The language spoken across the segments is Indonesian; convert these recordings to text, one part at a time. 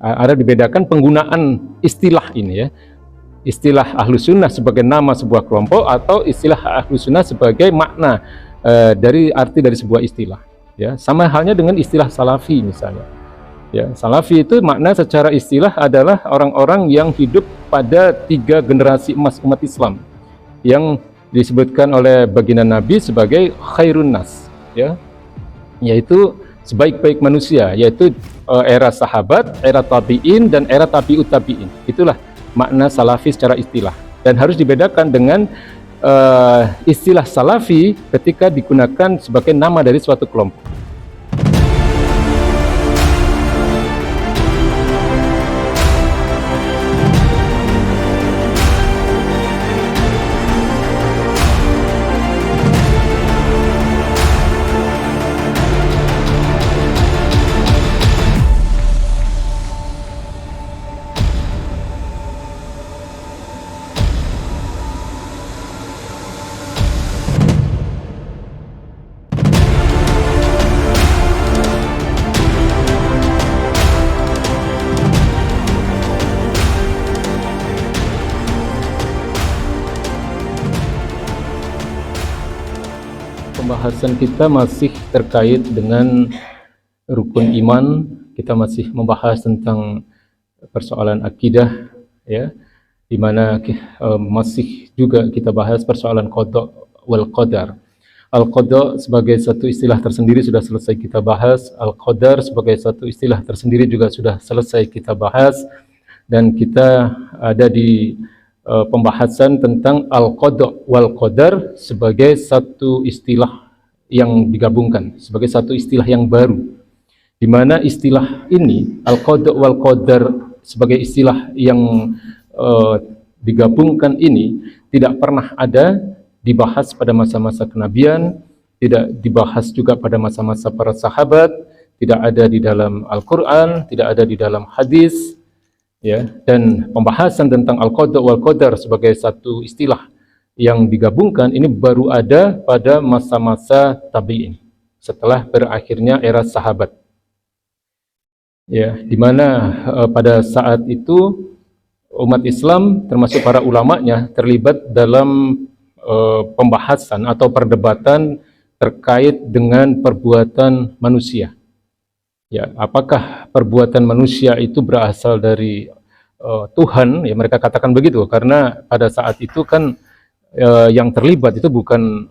Ada dibedakan penggunaan istilah ini ya. Istilah Ahlus Sunnah sebagai nama sebuah kelompok atau istilah Ahlus Sunnah sebagai makna dari arti dari sebuah istilah. Ya, sama halnya dengan istilah Salafi misalnya. Ya, Salafi itu makna secara istilah adalah orang-orang yang hidup pada 3 generasi emas umat Islam yang disebutkan oleh baginda Nabi sebagai khairun nas, ya, yaitu sebaik-baik manusia, yaitu era sahabat, era tabi'in, dan era tabi'ut tabi'in. Itulah makna salafi secara istilah. Dan harus dibedakan dengan istilah salafi ketika digunakan sebagai nama dari suatu kelompok. Pembahasan kita masih terkait dengan rukun iman. Kita masih membahas tentang persoalan akidah, ya, di mana masih juga kita bahas persoalan qada wal qadar. Al-qada sebagai satu istilah tersendiri sudah selesai kita bahas, al-qadar sebagai satu istilah tersendiri juga sudah selesai kita bahas, dan kita ada di pembahasan tentang al-qada wal qadar sebagai satu istilah yang digabungkan, sebagai satu istilah yang baru, di mana istilah ini al-qada wal qadar sebagai istilah yang digabungkan ini tidak pernah ada dibahas pada masa-masa kenabian, tidak dibahas juga pada masa-masa para sahabat, tidak ada di dalam Al-Quran, tidak ada di dalam hadis, ya. Dan pembahasan tentang al-qada wal qadar sebagai satu istilah yang digabungkan ini baru ada pada masa-masa tabi'in, setelah berakhirnya era sahabat, ya, di mana pada saat itu umat Islam termasuk para ulamanya terlibat dalam pembahasan atau perdebatan terkait dengan perbuatan manusia. Ya, apakah perbuatan manusia itu berasal dari Tuhan? Ya, mereka katakan begitu karena pada saat itu kan yang terlibat itu bukan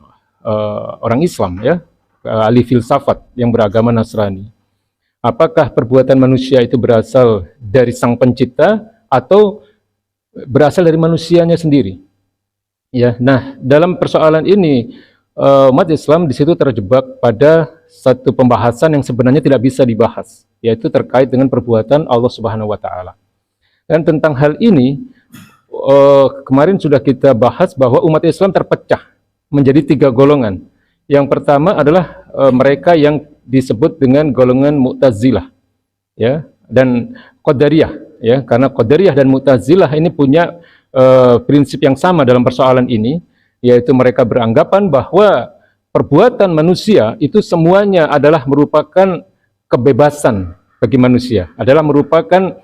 orang Islam, ya, ahli filsafat yang beragama Nasrani. Apakah perbuatan manusia itu berasal dari Sang Pencipta atau berasal dari manusianya sendiri? Ya, nah, dalam persoalan ini umat Islam di situ terjebak pada satu pembahasan yang sebenarnya tidak bisa dibahas, yaitu terkait dengan perbuatan Allah Subhanahu wa taala. Dan tentang hal ini kemarin sudah kita bahas bahwa umat Islam terpecah menjadi 3 golongan. Yang pertama adalah mereka yang disebut dengan golongan Mu'tazilah, ya, dan Qadariyah, ya, karena Qadariyah dan Mu'tazilah ini punya prinsip yang sama dalam persoalan ini, yaitu mereka beranggapan bahwa perbuatan manusia itu semuanya adalah merupakan kebebasan bagi manusia, adalah merupakan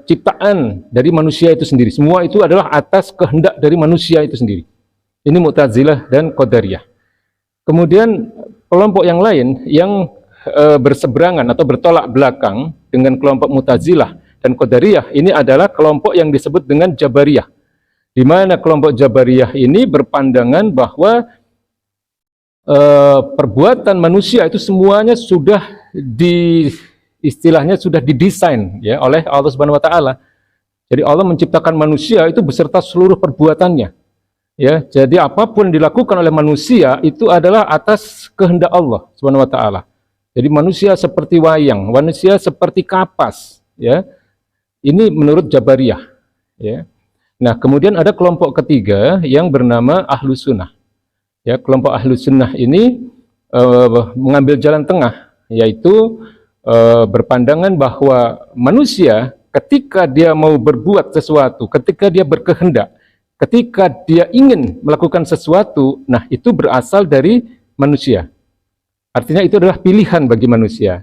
ciptaan dari manusia itu sendiri. Semua itu adalah atas kehendak dari manusia itu sendiri. Ini Mu'tazilah dan Qadariyah. Kemudian kelompok yang lain yang berseberangan atau bertolak belakang dengan kelompok Mu'tazilah dan Qadariyah ini adalah kelompok yang disebut dengan Jabariyah, di mana kelompok Jabariyah ini berpandangan bahwa perbuatan manusia itu semuanya sudah istilahnya sudah didesain, ya, oleh Allah Subhanahu wa taala. Jadi Allah menciptakan manusia itu beserta seluruh perbuatannya. Ya, jadi apapun yang dilakukan oleh manusia itu adalah atas kehendak Allah Subhanahu wa taala. Jadi manusia seperti wayang, manusia seperti kapas, ya. Ini menurut Jabariyah, ya. Nah, kemudian ada kelompok ketiga yang bernama Ahlus Sunnah. Ya, kelompok Ahlus Sunnah ini mengambil jalan tengah, yaitu berpandangan bahwa manusia ketika dia mau berbuat sesuatu, ketika dia berkehendak, ketika dia ingin melakukan sesuatu, nah itu berasal dari manusia. Artinya itu adalah pilihan bagi manusia.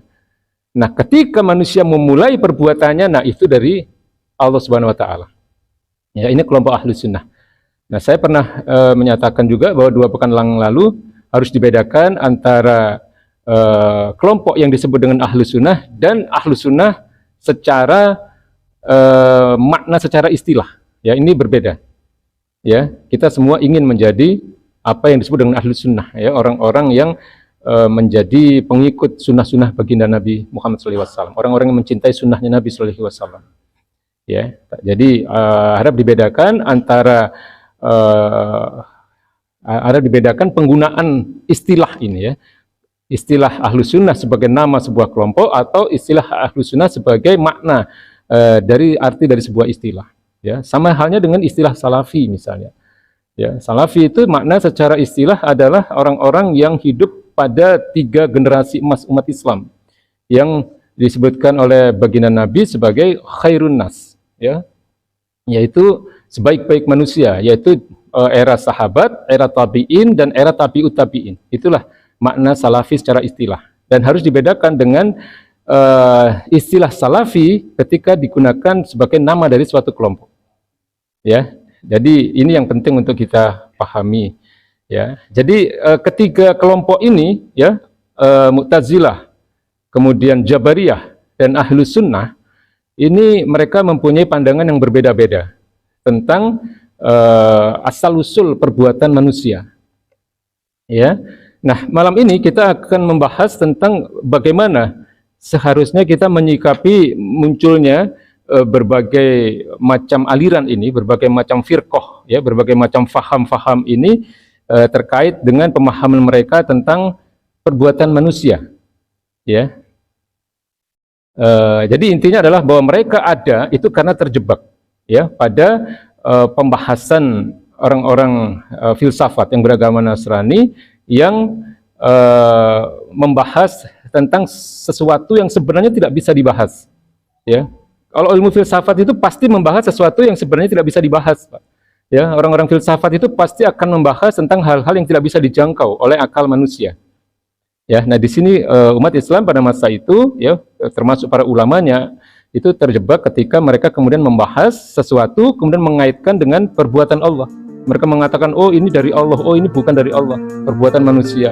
Nah, ketika manusia memulai perbuatannya, nah itu dari Allah Subhanahu wa taala. Ya, ini kelompok Ahlus Sunnah. Nah, saya pernah menyatakan juga bahwa 2 pekan lalu harus dibedakan antara kelompok yang disebut dengan Ahlus Sunnah dan Ahlus Sunnah secara makna secara istilah. Ya, ini berbeda. Ya, kita semua ingin menjadi apa yang disebut dengan Ahlus Sunnah, ya, orang-orang yang menjadi pengikut sunnah-sunnah baginda Nabi Muhammad SAW, orang-orang yang mencintai sunnahnya Nabi SAW. Ya, jadi harap dibedakan antara penggunaan istilah ini, ya, istilah Ahlus Sunnah sebagai nama sebuah kelompok atau istilah Ahlus Sunnah sebagai makna dari arti dari sebuah istilah. Ya, sama halnya dengan istilah Salafi misalnya. Ya, Salafi itu makna secara istilah adalah orang-orang yang hidup pada 3 generasi emas umat Islam yang disebutkan oleh baginda Nabi sebagai khairun nas, ya, yaitu sebaik-baik manusia, yaitu era sahabat, era tabi'in, dan era tabi'ut tabi'in. Itulah makna Salafi secara istilah, dan harus dibedakan dengan istilah Salafi ketika digunakan sebagai nama dari suatu kelompok. Ya, jadi ini yang penting untuk kita pahami. Ya, jadi ketiga kelompok ini, ya, Mu'tazilah, kemudian Jabariyah dan Ahlus Sunnah, ini mereka mempunyai pandangan yang berbeda-beda tentang asal-usul perbuatan manusia. Ya, nah malam ini kita akan membahas tentang bagaimana seharusnya kita menyikapi munculnya berbagai macam aliran ini, berbagai macam firqah, ya, berbagai macam faham-faham ini terkait dengan pemahaman mereka tentang perbuatan manusia, ya. Jadi intinya adalah bahwa mereka ada itu karena terjebak, ya, pada pembahasan orang-orang filsafat yang beragama Nasrani yang membahas tentang sesuatu yang sebenarnya tidak bisa dibahas, ya. Kalau ilmu filsafat itu pasti membahas sesuatu yang sebenarnya tidak bisa dibahas, Pak. Ya, orang-orang filsafat itu pasti akan membahas tentang hal-hal yang tidak bisa dijangkau oleh akal manusia. Ya, nah di sini umat Islam pada masa itu, ya, termasuk para ulamanya itu terjebak ketika mereka kemudian membahas sesuatu kemudian mengaitkan dengan perbuatan Allah. Mereka mengatakan, oh ini dari Allah, oh ini bukan dari Allah, perbuatan manusia.